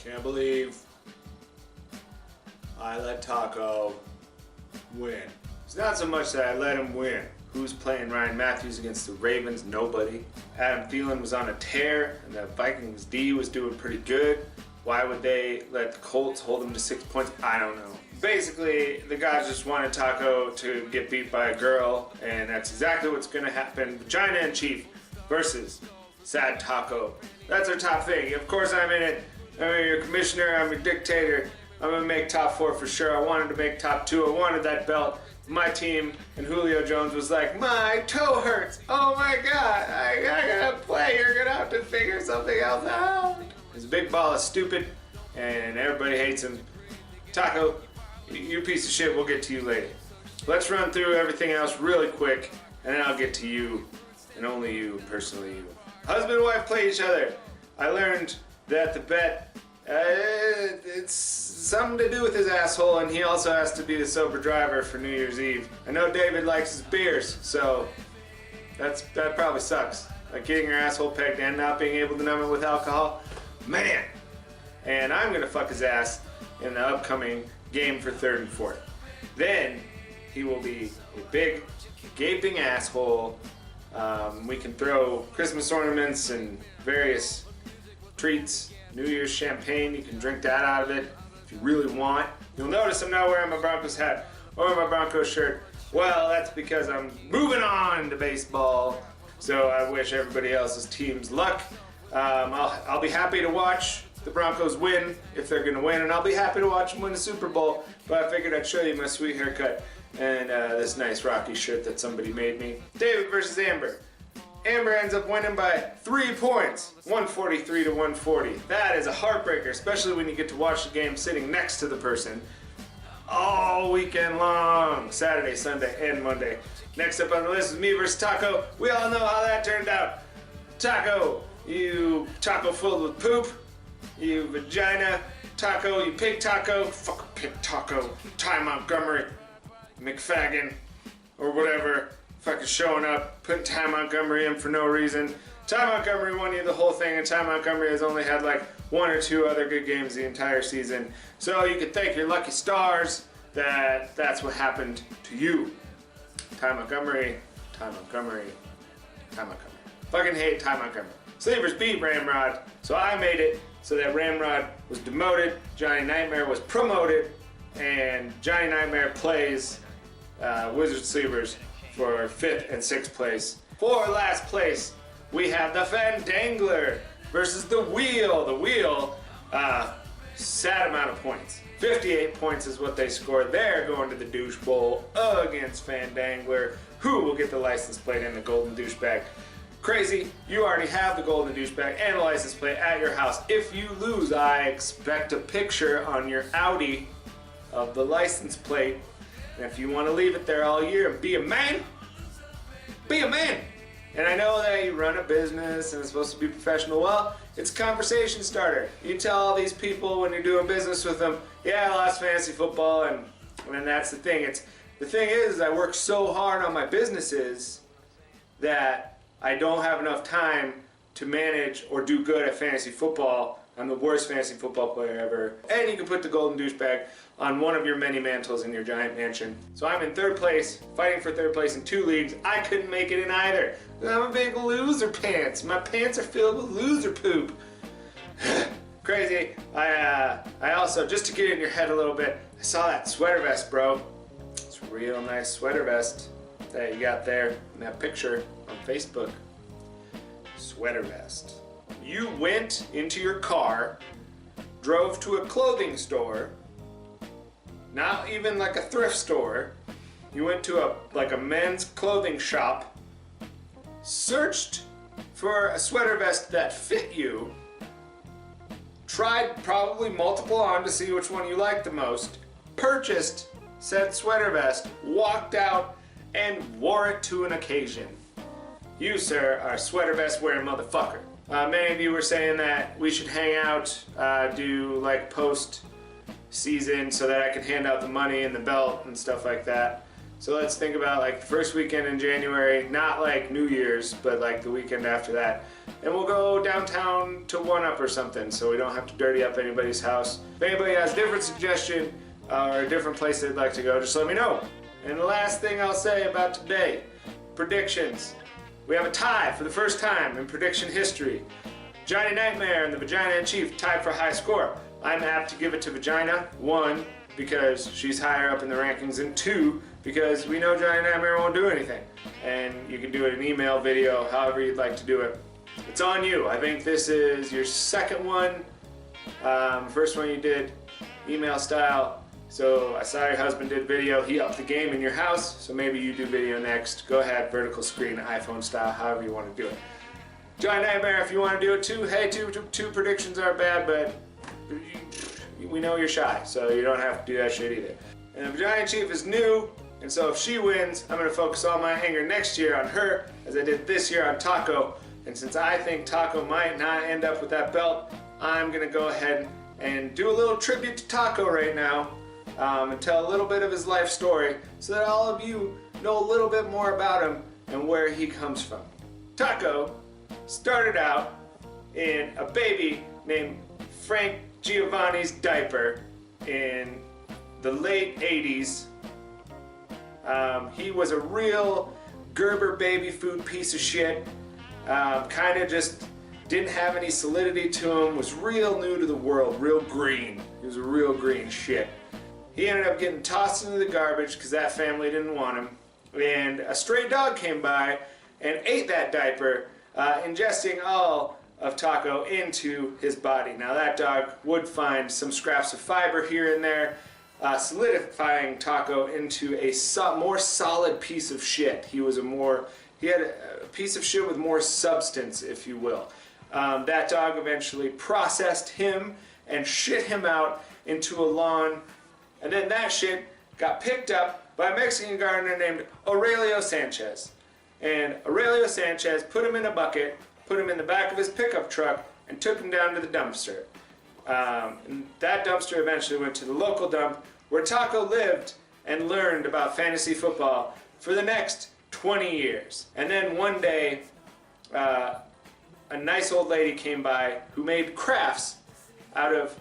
Can't believe I let Taco win. It's not so much that I let him win. Who's playing Ryan Matthews against the Ravens? Nobody. Adam Thielen was on a tear, and the Vikings D was doing pretty good. Why would they let the Colts hold them to 6 points? I don't know. Basically, the guys just wanted Taco to get beat by a girl, and that's exactly what's going to happen. Vagina and Chief versus Sad Taco. That's our top thing. Of course, I'm in it. I'm your commissioner. I'm your dictator. I'm going to make top 4 for sure. I wanted to make top 2. I wanted that belt. My team and Julio Jones was like, my toe hurts. Oh my God, I gotta play. You're gonna have to figure something else out. He's a big ball of stupid, and everybody hates him. Taco, you piece of shit. We'll get to you later. Let's run through everything else really quick, and then I'll get to you, and only you, personally you. Husband and wife play each other. I learned that the bet, it's something to do with his asshole, and he also has to be the sober driver for New Year's Eve. I know David likes his beers, so that probably sucks. Like getting your asshole pegged and not being able to numb it with alcohol. Man! And I'm gonna fuck his ass in the upcoming game for 3rd and 4th. Then he will be a big, gaping asshole. We can throw Christmas ornaments and various treats. New Year's champagne, you can drink that out of it if you really want. You'll notice I'm not wearing my Broncos hat or my Broncos shirt. Well, that's because I'm moving on to baseball. So I wish everybody else's teams luck. I'll be happy to watch the Broncos win if they're gonna win, and I'll be happy to watch them win the Super Bowl. But I figured I'd show you my sweet haircut and this nice Rocky shirt that somebody made me. David versus Amber. Amber ends up winning by 3 points, 143 to 140. That is a heartbreaker, especially when you get to watch the game sitting next to the person all weekend long, Saturday, Sunday, and Monday. Next up on the list is me versus Taco. We all know how that turned out. Taco, you taco filled with poop. You vagina taco, you pig taco. Fuck pig taco. Ty Montgomery, McFagin, or whatever. Fucking showing up, putting Ty Montgomery in for no reason. Ty Montgomery won you the whole thing, and Ty Montgomery has only had like 1 or 2 other good games the entire season. So you can thank your lucky stars that that's what happened to you. Ty Montgomery, Ty Montgomery, Ty Montgomery. Fucking hate Ty Montgomery. Sleepers beat Ramrod, so I made it so that Ramrod was demoted, Johnny Nightmare was promoted, and Johnny Nightmare plays Wizard Sleepers for 5th and 6th place. For last place, we have the Fandangler versus the Wheel. The Wheel, sad amount of points. 58 points is what they scored. They're going to the Douche Bowl against Fandangler, who will get the license plate and the golden douchebag. Crazy, you already have the golden douchebag and the license plate at your house. If you lose, I expect a picture on your Audi of the license plate. And if you want to leave it there all year and be a man, be a man. And I know that you run a business and it's supposed to be professional. Well, it's a conversation starter. You tell all these people when you're doing business with them, yeah, I lost fantasy football, and that's the thing. The thing is, I work so hard on my businesses that I don't have enough time to manage or do good at fantasy football. I'm the worst fantasy football player ever. And you can put the golden douchebag on one of your many mantles in your giant mansion. So I'm in 3rd place, fighting for 3rd place in 2 leagues. I couldn't make it in either. I'm a big loser pants. My pants are filled with loser poop. Crazy. I also, just to get in your head a little bit, I saw that sweater vest, bro. It's a real nice sweater vest that you got there in that picture on Facebook. Sweater vest. You went into your car, drove to a clothing store, not even like a thrift store. You went to a men's clothing shop, searched for a sweater vest that fit you, tried probably multiple on to see which one you liked the most, purchased said sweater vest, walked out, and wore it to an occasion. You, sir, are a sweater vest wearing motherfucker. Many of you were saying that we should hang out, do like post season so that I can hand out the money and the belt and stuff like that. So let's think about like the first weekend in January, not like New Year's, but like the weekend after that. And we'll go downtown to One Up or something, so we don't have to dirty up anybody's house. If anybody has a different suggestion or a different place they'd like to go, just let me know. And the last thing I'll say about today, predictions. We have a tie for the first time in prediction history. Johnny Nightmare and the Vagina in Chief tied for high score. I'm apt to give it to Vagina. 1, because she's higher up in the rankings, and 2, because we know Johnny Nightmare won't do anything. And you can do it in email, video, however you'd like to do it. It's on you. I think this is your second one. First one you did email style. So I saw your husband did video. He upped the game in your house, so maybe you do video next. Go ahead, vertical screen, iPhone style, however you want to do it. Johnny Nightmare, if you want to do it too. Hey, two predictions aren't bad, but we know you're shy, so you don't have to do that shit either. And Vagina Chief is new, and so if she wins, I'm going to focus all my anger next year on her, as I did this year on Taco. And since I think Taco might not end up with that belt, I'm going to go ahead and do a little tribute to Taco right now, and tell a little bit of his life story so that all of you know a little bit more about him and where he comes from. Taco started out in a baby named Frank Giovanni's diaper in the late 80s. He was a real Gerber baby food piece of shit. Kind of just didn't have any solidity to him, was real new to the world, real green. He was a real green shit. He ended up getting tossed into the garbage because that family didn't want him. And a stray dog came by and ate that diaper, ingesting all of Taco into his body. Now that dog would find some scraps of fiber here and there, solidifying Taco into a more solid piece of shit. He had a piece of shit with more substance, if you will. That dog eventually processed him and shit him out into a lawn, and then that shit got picked up by a Mexican gardener named Aurelio Sanchez. And Aurelio Sanchez put him in a bucket, put him in the back of his pickup truck, and took him down to the dumpster. And that dumpster eventually went to the local dump, where Taco lived and learned about fantasy football for the next 20 years. And then one day, a nice old lady came by who made crafts out of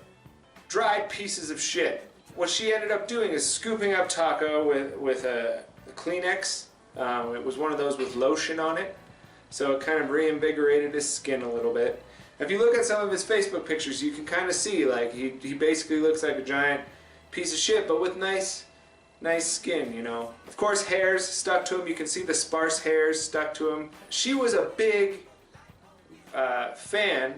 dried pieces of shit. What she ended up doing is scooping up Taco with a Kleenex. It was one of those with lotion on it, so it kind of reinvigorated his skin a little bit. If you look at some of his Facebook pictures, you can kind of see like he basically looks like a giant piece of shit, but with nice skin, you know. Of course, hairs stuck to him. You can see the sparse hairs stuck to him. She was a big fan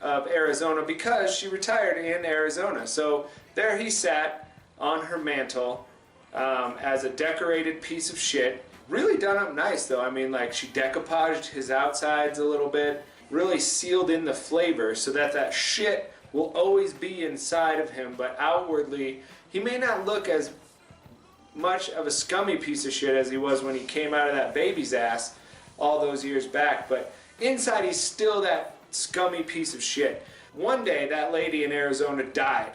of Arizona because she retired in Arizona. So there he sat on her mantle as a decorated piece of shit. Really done up nice though. I mean, like, she decoupaged his outsides a little bit, really sealed in the flavor so that shit will always be inside of him, but outwardly he may not look as much of a scummy piece of shit as he was when he came out of that baby's ass all those years back, but inside he's still that scummy piece of shit. One day that lady in Arizona died,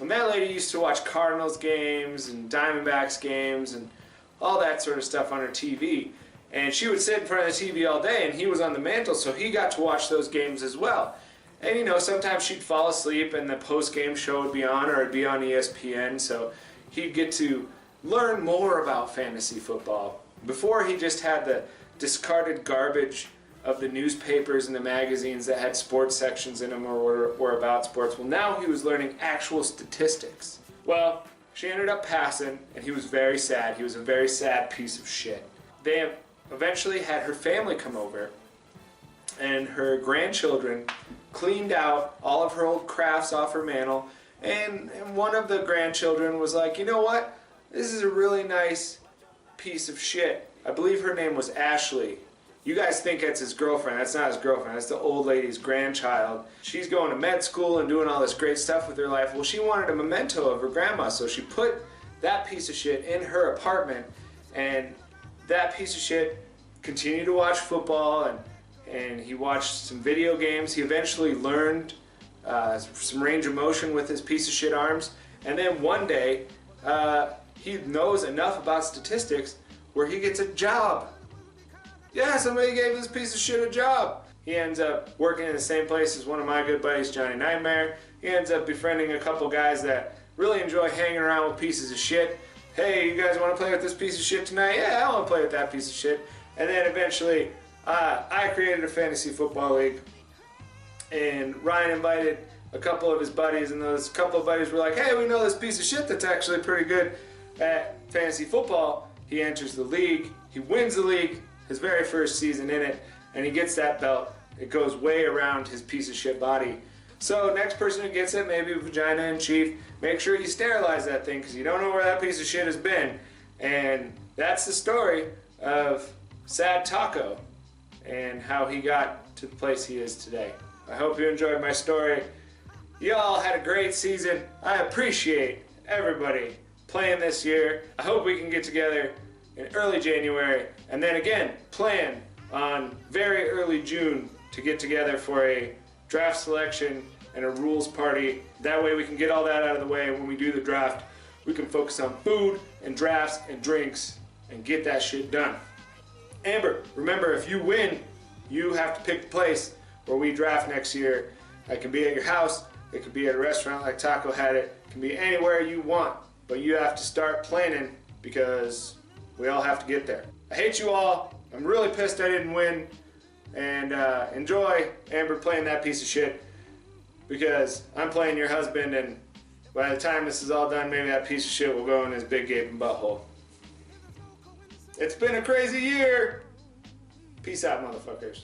and that lady used to watch Cardinals games and Diamondbacks games and all that sort of stuff on her TV, and she would sit in front of the TV all day, and he was on the mantle, so he got to watch those games as well. And you know, sometimes she'd fall asleep and the post-game show would be on, or it'd be on ESPN, so he'd get to learn more about fantasy football. Before, he just had the discarded garbage of the newspapers and the magazines that had sports sections in them or were about sports. Well, now he was learning actual statistics. Well, she ended up passing, and he was very sad. He was a very sad piece of shit. They eventually had her family come over, and her grandchildren cleaned out all of her old crafts off her mantle, and one of the grandchildren was like, you know what? This is a really nice piece of shit. I believe her name was Ashley. You guys think that's his girlfriend. That's not his girlfriend. That's the old lady's grandchild. She's going to med school and doing all this great stuff with her life. Well, she wanted a memento of her grandma, so she put that piece of shit in her apartment, and that piece of shit continued to watch football, and he watched some video games. He eventually learned some range of motion with his piece of shit arms, and then one day he knows enough about statistics where he gets a job. Yeah, somebody gave this piece of shit a job. He ends up working in the same place as one of my good buddies, Johnny Nightmare. He ends up befriending a couple guys that really enjoy hanging around with pieces of shit. Hey, you guys want to play with this piece of shit tonight? Yeah, I want to play with that piece of shit. And then eventually, I created a fantasy football league. And Ryan invited a couple of his buddies, and those couple of buddies were like, hey, we know this piece of shit that's actually pretty good at fantasy football. He enters the league, he wins the league, his very first season in it, and he gets that belt. It goes way around his piece of shit body. So next person who gets it, maybe vagina in chief, make sure you sterilize that thing because you don't know where that piece of shit has been. And that's the story of Sad Taco and how he got to the place he is today. I hope you enjoyed my story. Y'all had a great season. I appreciate everybody playing this year. I hope we can get together in early January and then again plan on very early June to get together for a draft selection and a rules party. That way we can get all that out of the way, and when we do the draft, we can focus on food and drafts and drinks and get that shit done. Amber, remember, if you win, you have to pick the place where we draft next year. It can be at your house, it could be at a restaurant like Taco had it can be anywhere you want, but you have to start planning because we all have to get there. I hate you all. I'm really pissed I didn't win. And enjoy Amber playing that piece of shit because I'm playing your husband, and by the time this is all done, maybe that piece of shit will go in his big gaping butthole. It's been a crazy year. Peace out, motherfuckers.